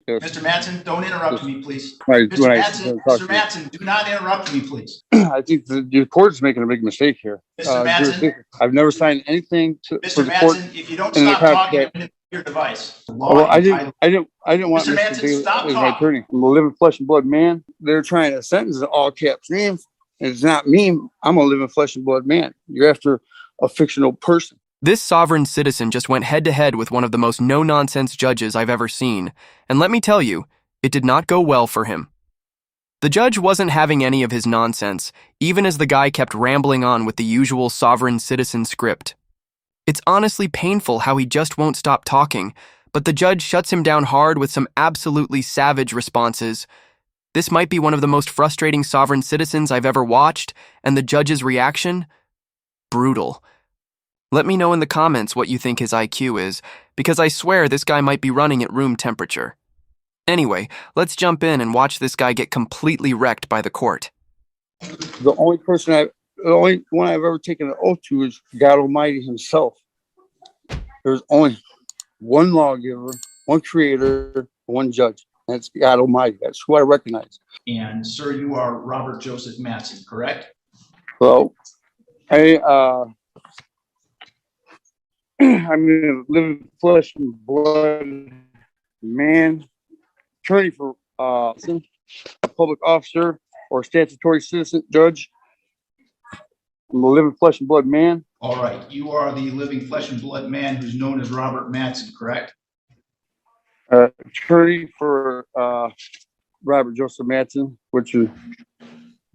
Yes. Mr. Mattson, don't interrupt me, please. Right, Mr. Mattson, do not interrupt me, please. I think the court is making a big mistake here. Mr. Mattson, I've never signed anything for Mr. the court. Mattson, if you don't stop talking, I'm going to your device. Well, I didn't want Mr. Mr. Mattson, Daly stop as my talking. attorney. I'm a living flesh and blood man. They're trying to sentence an all caps name. It's not me. I'm a living flesh and blood man. You're after a fictional person. This sovereign citizen just went head-to-head with one of the most no-nonsense judges I've ever seen, and let me tell you, it did not go well for him. The judge wasn't having any of his nonsense, even as the guy kept rambling on with the usual sovereign citizen script. It's honestly painful how he just won't stop talking, but the judge shuts him down hard with some absolutely savage responses. This might be one of the most frustrating sovereign citizens I've ever watched, and the judge's reaction? Brutal. Let me know in the comments what you think his IQ is, because I swear this guy might be running at room temperature. Anyway, let's jump in and watch this guy get completely wrecked by the court. The only one I've ever taken an oath to is God Almighty himself. There's only one lawgiver, one creator, one judge. That's God Almighty. That's who I recognize. And sir, you are Robert Joseph Mattson, correct? Well, I'm a living flesh and blood man, attorney for a public officer or statutory citizen judge. I'm a living flesh and blood man. All right. You are the living flesh and blood man who's known as Robert Mattson, correct? Attorney for Robert Joseph Mattson, which would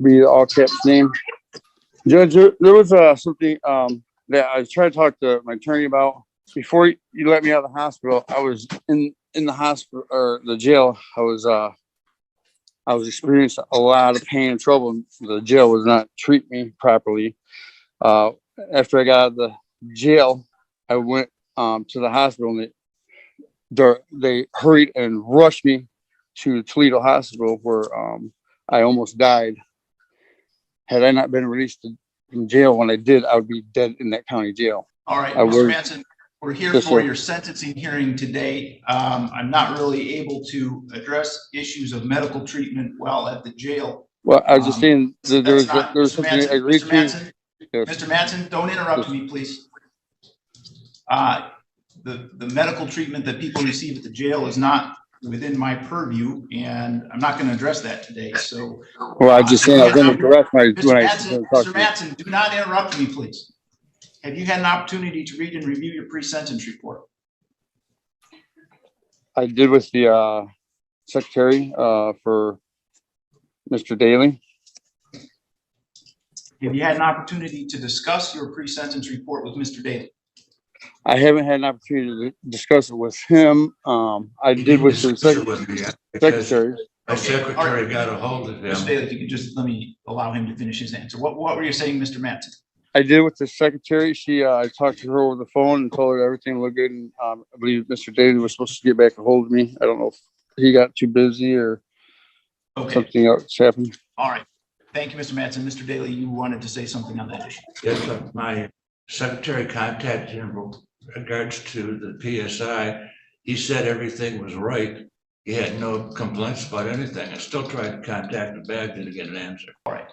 be the all caps name. Judge, there was something that I was trying to talk to my attorney about. Before you let me out of the hospital, I was in the hospital or the jail. I was experiencing a lot of pain and trouble. The jail was not treating me properly. After I got out of the jail, I went to the hospital, and they hurried and rushed me to Toledo Hospital, where I almost died. Had I not been released from jail when I did, I would be dead in that county jail. All right, Mr. Mattson, we're here for your sentencing hearing today. I'm not really able to address issues of medical treatment while at the jail. Well, I was just saying that there was something I agreed to. Mr. Mattson, don't interrupt me, please. The medical treatment that people receive at the jail is not within my purview, and I'm not going to address that today. So, well, I just saying I was going to correct my. Mr. Mattson, do not interrupt me, please. Have you had an opportunity to read and review your pre-sentence report? I did with the secretary for Mr. Daly. Have you had an opportunity to discuss your pre-sentence report with Mr. Daly? I haven't had an opportunity to discuss it with him. I did with the secretary. My secretary got a hold of him. Mr. Daly, if you could just let me allow him to finish his answer. What were you saying, Mr. Mattson? I did with the secretary. I talked to her over the phone and told her everything looked good. And I believe Mr. Daly was supposed to get back a hold of me. I don't know if he got too busy or something else happened. All right. Thank you, Mr. Mattson. Mr. Daly, you wanted to say something on that issue. Yes, my secretary contacted him in regards to the PSI. He said everything was right. He had no complaints about anything. I still tried to contact him back, didn't get an answer. All right.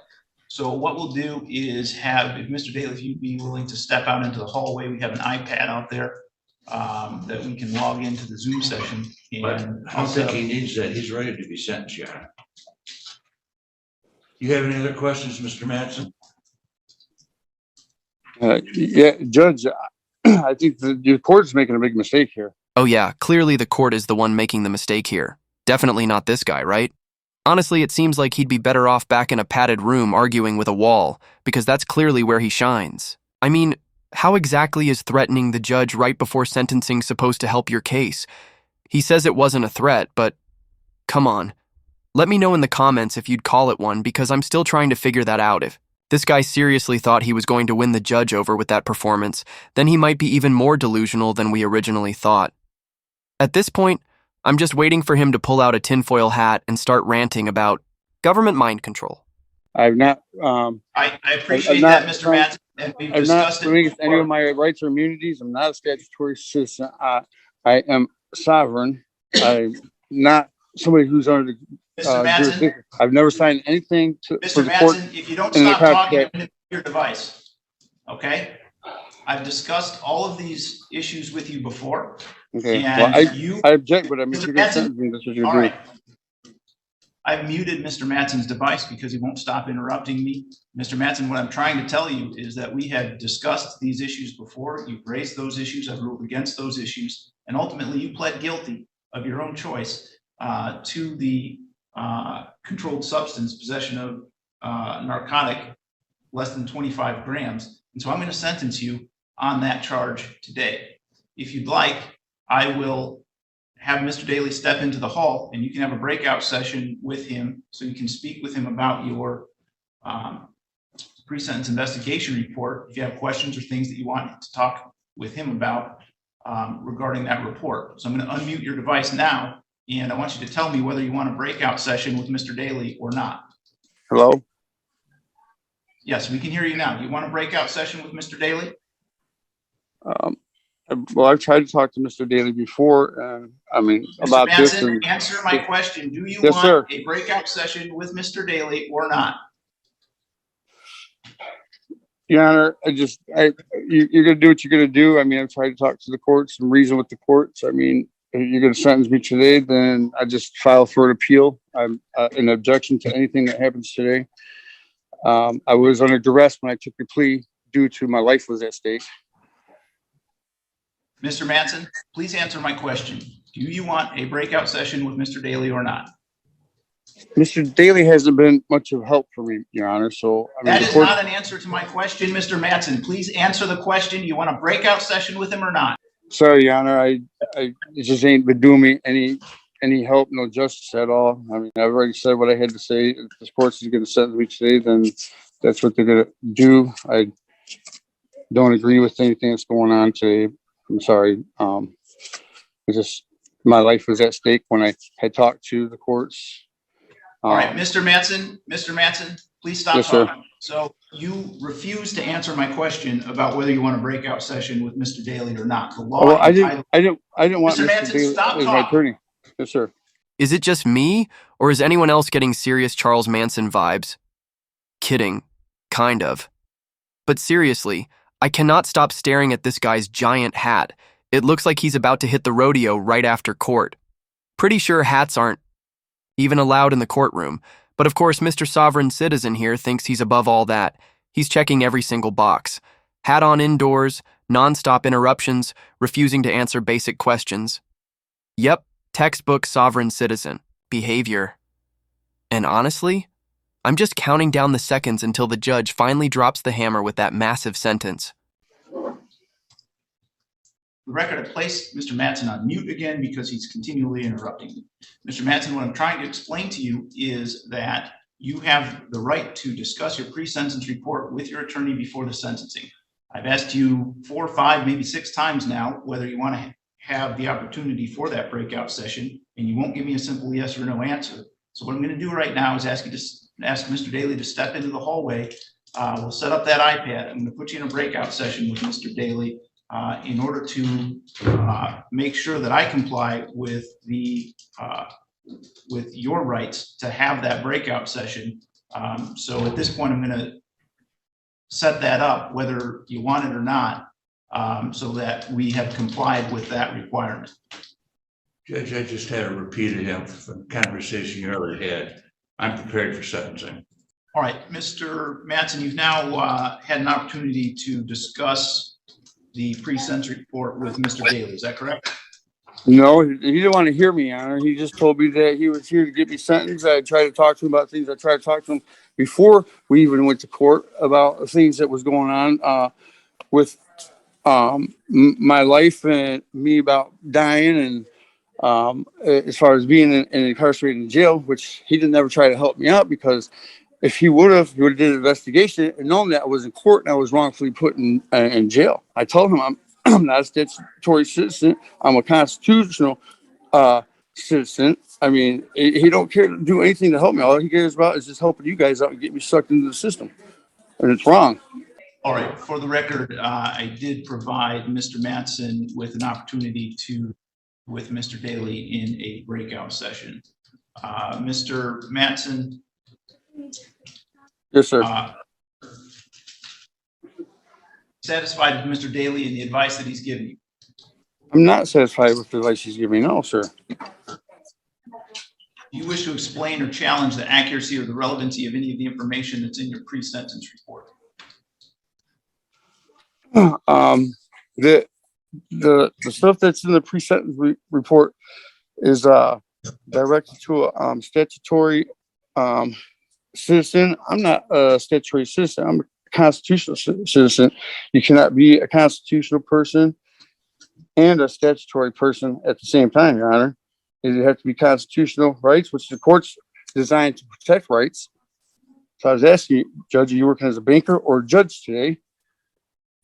So what we'll do is have, if Mr. Daly, if you'd be willing to step out into the hallway, we have an iPad out there that we can log into the Zoom session. And I don't think he needs that. He's ready to be sentenced, yeah. You have any other questions, Mr. Mattson? Yeah, Judge, I think the court is making a big mistake here. Oh yeah, clearly the court is the one making the mistake here. Definitely not this guy, right? Honestly, it seems like he'd be better off back in a padded room arguing with a wall, because that's clearly where he shines. I mean, how exactly is threatening the judge right before sentencing supposed to help your case? He says it wasn't a threat, but come on. Let me know in the comments if you'd call it one, because I'm still trying to figure that out. If this guy seriously thought he was going to win the judge over with that performance, then he might be even more delusional than we originally thought. At this point, I'm just waiting for him to pull out a tinfoil hat and start ranting about government mind control. I've not. I appreciate that, Mr. Mattson. And we've discussed it. Any of my rights or immunities. I'm not a statutory citizen. I am sovereign. I not somebody who's under the Mr. Mattson, jurisdiction. I've never signed anything for Mr. the court. Mattson, if you don't in the stop talking, I'm contract. going to mute your device. Okay? I've discussed all of these issues with you before. Okay. And Well, I object, but I mean, Mr. you're going to Mattson, sentence me. That's what you're all doing. right. I've muted Mr. Mattson's device because he won't stop interrupting me. Mr. Mattson, what I'm trying to tell you is that we have discussed these issues before. You've raised those issues. I've ruled against those issues. And ultimately, you pled guilty of your own choice to the controlled substance possession of narcotic less than 25 grams. And so I'm going to sentence you on that charge today. If you'd like, I will have Mr. Daly step into the hall and you can have a breakout session with him so you can speak with him about your pre-sentence investigation report. If you have questions or things that you want to talk with him about regarding that report. So I'm going to unmute your device now, and I want you to tell me whether you want a breakout session with Mr. Daly or not. Hello? Yes, we can hear you now. Do you want a breakout session with Mr. Daly? Well, I've tried to talk to Mr. Daly before, I mean, Mr. about this. Mattson, And, answer my question. Do you Yes, want sir. a breakout session with Mr. Daly or not? Your Honor, you're going to do what you're going to do. I mean, I've tried to talk to the courts and reason with the courts. I mean, if you're going to sentence me today, then I just file for an appeal. I'm an objection to anything that happens today. I was under duress when I took the plea due to my life was at stake. Mr. Mattson, please answer my question. Do you want a breakout session with Mr. Daly or not? Mr. Daly hasn't been much of help for me, Your Honor. So I mean, that is not an answer to my question, Mr. Mattson. Please answer the question. You want a breakout session with him or not? Sorry, Your Honor. It just ain't been doing me any help, no justice at all. I mean, I've already said what I had to say. If the courts is going to sentence me today, then that's what they're going to do. I don't agree with anything that's going on today. I'm sorry. It's just my life was at stake when I had talked to the courts. All right, Mr. Mattson, please stop Yes, sir. talking. So you refuse to answer my question about whether you want a breakout session with Mr. Daly or not. The law. Well, I didn't want Mr. Mr. Mattson, Daly stop as my talking. attorney. Yes, sir. Is it just me, or is anyone else getting serious Charles Manson vibes? Kidding. Kind of. But seriously, I cannot stop staring at this guy's giant hat. It looks like he's about to hit the rodeo right after court. Pretty sure hats aren't even allowed in the courtroom, but of course Mr. Sovereign Citizen here thinks he's above all that. He's checking every single box. Hat on indoors, non-stop interruptions, refusing to answer basic questions. Yep, textbook Sovereign Citizen behavior. And honestly, I'm just counting down the seconds until the judge finally drops the hammer with that massive sentence. The record, I placed Mr. Mattson on mute again because he's continually interrupting me. Mr. Mattson, what I'm trying to explain to you is that you have the right to discuss your pre-sentence report with your attorney before the sentencing. I've asked you 4, 5, maybe 6 times now whether you want to have the opportunity for that breakout session, and you won't give me a simple yes or no answer. So what I'm going to do right now is ask Mr. Daly to step into the hallway. We'll set up that iPad. I'm going to put you in a breakout session with Mr. Daly in order to make sure that I comply with with your rights to have that breakout session. So at this point, I'm going to set that up, whether you want it or not, so that we have complied with that requirement. Judge, I just had a repeat of him from the conversation you earlier had. I'm prepared for sentencing. All right, Mr. Mattson, you've now had an opportunity to discuss the pre-sentence report with Mr. Daly. Is that correct? No, he didn't want to hear me, Your Honor. He just told me that he was here to get me sentenced. I tried to talk to him about things. I tried to talk to him before we even went to court about things that was going on with my life and me about dying, and as far as being incarcerated in jail, which he didn't ever try to help me out, because if he would have did an investigation and known that I was in court and I was wrongfully put in jail. I told him I'm not a statutory citizen. I'm a constitutional citizen. I mean, he don't care to do anything to help me. All he cares about is just helping you guys out and get me sucked into the system. And it's wrong. All right. For the record, I did provide Mr. Mattson with an opportunity to with Mr. Daly in a breakout session. Mr. Mattson, Yes, sir. satisfied with Mr. Daly and the advice that he's given you? I'm not satisfied with the advice he's giving me. No, sir. Do you wish to explain or challenge the accuracy or the relevancy of any of the information that's in your pre-sentence report? The stuff that's in the pre-sentence report is directed to a statutory citizen. I'm not a statutory citizen. I'm a constitutional citizen. You cannot be a constitutional person and a statutory person at the same time, Your Honor. You have to be constitutional rights, which the court's designed to protect rights. So I was asking you, Judge, are you working as a banker or a judge today?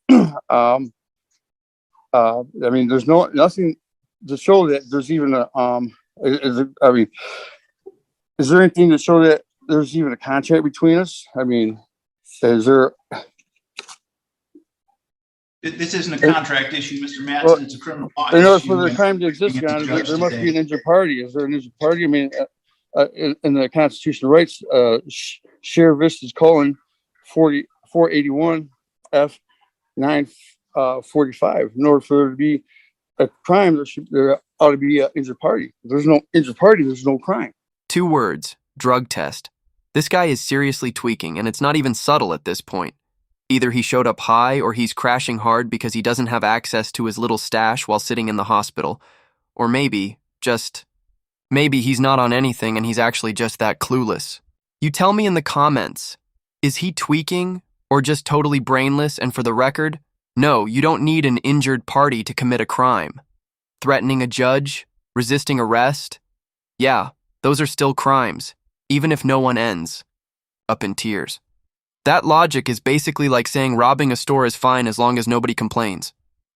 I mean, there's nothing to show that there's even is there anything to show that there's even a contract between us? I mean, is there? This isn't a contract issue, Mr. Mattson. It's a criminal law issue. In order for the crime to exist, Your Honor, there must be an injured party. Is there an injured party? I mean, in the constitutional rights, share vistas colon 481 F 945. In order for there to be a crime, there ought to be an injured party. If there's no injured party, there's no crime. 2 words, drug test. This guy is seriously tweaking, and it's not even subtle at this point. Either he showed up high or he's crashing hard because he doesn't have access to his little stash while sitting in the hospital. Or maybe, maybe he's not on anything and he's actually just that clueless. You tell me in the comments, is he tweaking or just totally brainless? And for the record, no, you don't need an injured party to commit a crime. Threatening a judge, resisting arrest, yeah, those are still crimes, even if no one ends up in tears. That logic is basically like saying robbing a store is fine as long as nobody complains.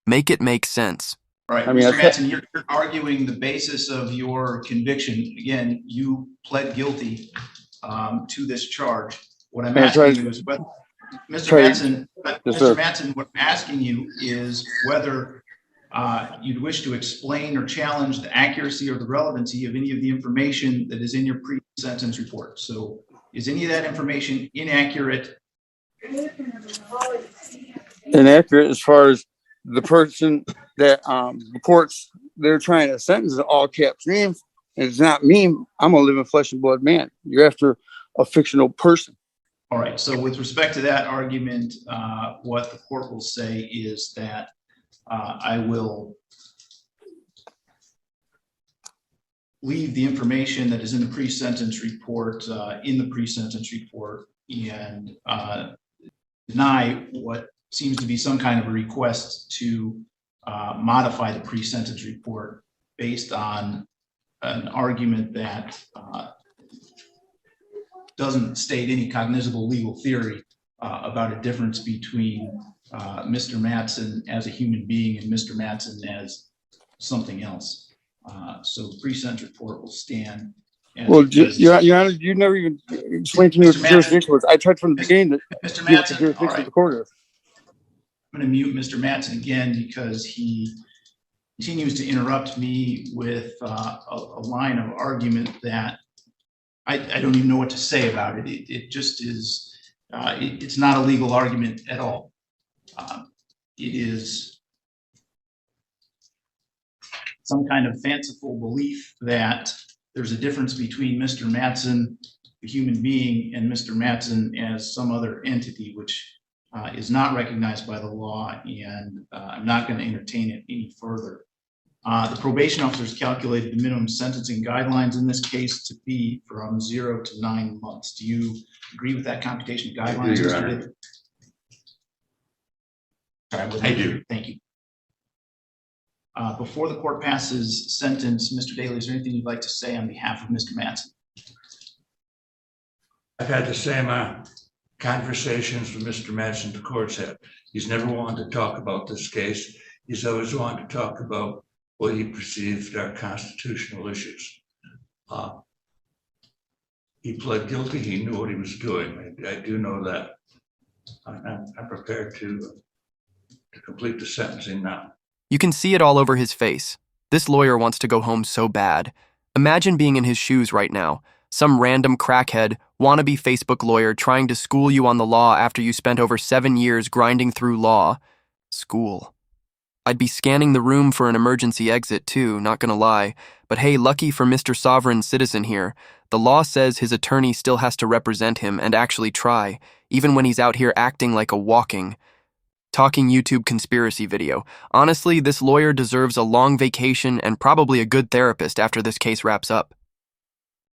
Make it make sense. Right. I mean, Mr. Mattson, you're arguing the basis of your conviction. Again, you pled guilty to this charge. What I'm asking you is whether, Mr. Mattson, what I'm asking you is whether you'd wish to explain or challenge the accuracy or the relevancy of any of the information that is in your pre-sentence report. So is any of that information inaccurate? Inaccurate as far as the person that reports they're trying to sentence in all caps names. It's not me. I'm a living flesh and blood man. You're after a fictional person. All right. So with respect to that argument, what the court will say is that I will leave the information that is in the pre-sentence report and deny what seems to be some kind of a request to modify the pre-sentence report based on an argument that doesn't state any cognizable legal theory about a difference between Mr. Mattson as a human being and Mr. Mattson as something else. So the pre-sentence report will stand. Well, Your Honor, you never even explained to me what the jurisdiction was. I tried from the beginning that Mr. Mattson, all right. Of the court is. I'm going to mute Mr. Mattson again because he continues to interrupt me with a line of argument that I don't even know what to say about it. It just is, it's not a legal argument at all. It is some kind of fanciful belief that there's a difference between Mr. Mattson, the human being, and Mr. Mattson as some other entity, which is not recognized by the law, and I'm not going to entertain it any further. The probation officers calculated the minimum sentencing guidelines in this case to be from 0 to 9 months. Do you agree with that computation of guidelines, Mr. Daly? I do. Thank you. Before the court passes sentence, Mr. Daly, is there anything you'd like to say on behalf of Mr. Mattson? I've had the same conversations with Mr. Mattson the court's had. He's never wanted to talk about this case. He's always wanted to talk about what he perceived are constitutional issues. He pled guilty. He knew what he was doing. I do know that. I'm prepared to complete the sentencing now. You can see it all over his face. This lawyer wants to go home so bad. Imagine being in his shoes right now. Some random crackhead, wannabe Facebook lawyer trying to school you on the law after you spent over 7 years grinding through law. School. I'd be scanning the room for an emergency exit too, not gonna lie. But hey, lucky for Mr. Sovereign Citizen here, the law says his attorney still has to represent him and actually try, even when he's out here acting like a talking YouTube conspiracy video. Honestly, this lawyer deserves a long vacation and probably a good therapist after this case wraps up.